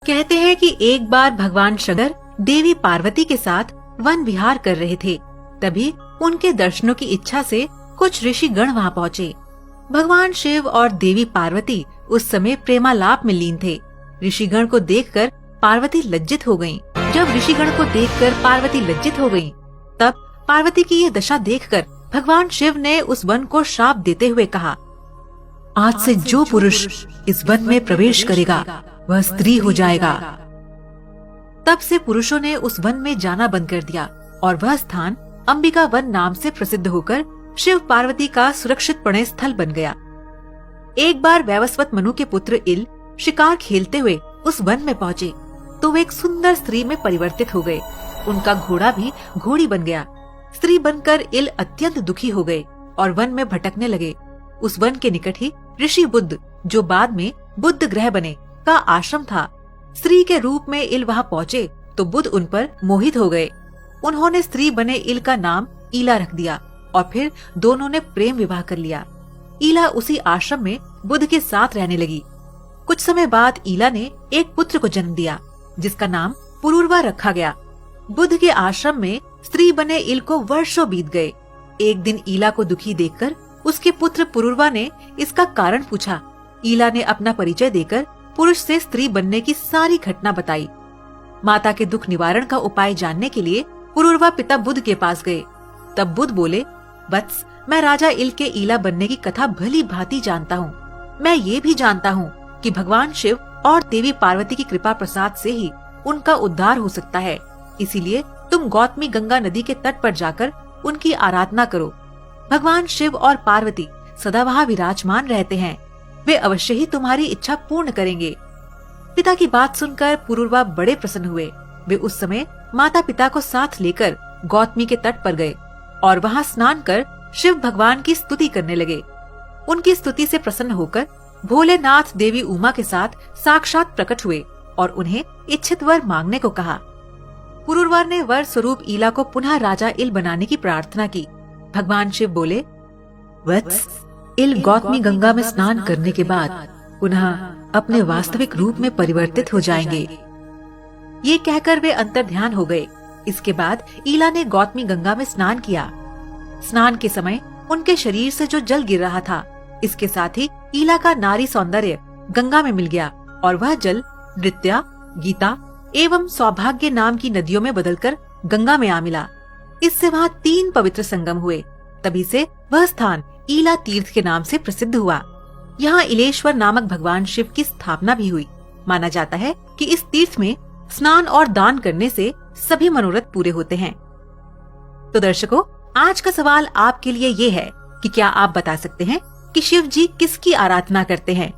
कहते हैं कि एक बार भगवान शंकर देवी पार्वती के साथ वन विहार कर रहे थे। तभी उनके दर्शनों की इच्छा से कुछ ऋषिगण वहां पहुँचे। भगवान शिव और देवी पार्वती उस समय प्रेमालाप में लीन थे। ऋषिगण को देखकर पार्वती लज्जित हो गयीं। जब ऋषिगण को देखकर पार्वती लज्जित हो गयीं, तब पार्वती की यह दशा देखकर भगवान शिव ने उस वन को श्राप देते हुए कहा, आज से जो पुरुष इस वन में प्रवेश करेगा वह स्त्री हो जाएगा। तब से पुरुषों ने उस वन में जाना बंद कर दिया और वह स्थान अंबिका वन नाम से प्रसिद्ध होकर शिव पार्वती का सुरक्षित प्रणय स्थल बन गया। एक बार वैवस्वत मनु के पुत्र इल शिकार खेलते हुए उस वन में पहुँचे तो वे एक सुंदर स्त्री में परिवर्तित हो गए। उनका घोड़ा भी घोड़ी बन गया। स्त्री बनकर इल अत्यंत दुखी हो गए और वन में भटकने लगे। उस वन के निकट ही ऋषि बुद्ध, जो बाद में बुद्ध ग्रह बने, का आश्रम था। स्त्री के रूप में इल वहां पहुँचे तो बुद्ध उन पर मोहित हो गए। उन्होंने स्त्री बने इल का नाम ईला रख दिया और फिर दोनों ने प्रेम विवाह कर लिया। ईला उसी आश्रम में बुद्ध के साथ रहने लगी। कुछ समय बाद ईला ने एक पुत्र को जन्म दिया जिसका नाम पुरूरवा रखा गया। बुद्ध के आश्रम में स्त्री बने इल को वर्षों बीत गए। एक दिन ईला को दुखी देखकर उसके पुत्र पुरूरवा ने इसका कारण पूछा। ईला ने अपना परिचय देकर पुरुष से स्त्री बनने की सारी घटना बताई। माता के दुख निवारण का उपाय जानने के लिए पुरूरवा पिता बुद्ध के पास गए। तब बुद्ध बोले, वत्स, मैं राजा इल के ईला बनने की कथा भली भांति जानता हूँ। मैं ये भी जानता हूँ कि भगवान शिव और देवी पार्वती की कृपा प्रसाद से ही उनका उद्धार हो सकता है। इसीलिए तुम गौतमी गंगा नदी के तट पर जाकर उनकी आराधना करो। भगवान शिव और पार्वती सदा वहाँ विराजमान रहते हैं। वे अवश्य ही तुम्हारी इच्छा पूर्ण करेंगे। पिता की बात सुनकर पुरूरवा बड़े प्रसन्न हुए। वे उस समय माता पिता को साथ लेकर गौतमी के तट पर गए और वहाँ स्नान कर शिव भगवान की स्तुति करने लगे। उनकी स्तुति से प्रसन्न होकर भोलेनाथ देवी उमा के साथ साक्षात प्रकट हुए और उन्हें इच्छित वर मांगने को कहा। पुरूरवा ने वर स्वरूप ईला को पुनः राजा इल बनाने की प्रार्थना की। भगवान शिव बोले, वत्स, इल गौतमी गंगा में स्नान करने के बाद पुनः अपने वास्तविक रूप में परिवर्तित हो जाएंगे। ये कहकर वे अंतर्ध्यान हो गए। इसके बाद ईला ने गौतमी गंगा में स्नान किया। स्नान के समय उनके शरीर से जो जल गिर रहा था, इसके साथ ही ईला का नारी सौंदर्य गंगा में मिल गया और वह जल नृत्या, गीता एवं सौभाग्य नाम की नदियों में बदलकर गंगा में आ मिला। इससे वहाँ 3 पवित्र संगम हुए। तभी से वह स्थान ईला तीर्थ के नाम से प्रसिद्ध हुआ। यहाँ इलेश्वर नामक भगवान शिव की स्थापना भी हुई। माना जाता है कि इस तीर्थ में स्नान और दान करने से सभी मनोरथ पूरे होते हैं। तो दर्शकों, आज का सवाल आपके लिए ये है कि क्या आप बता सकते हैं कि शिव जी किसकी आराधना करते हैं?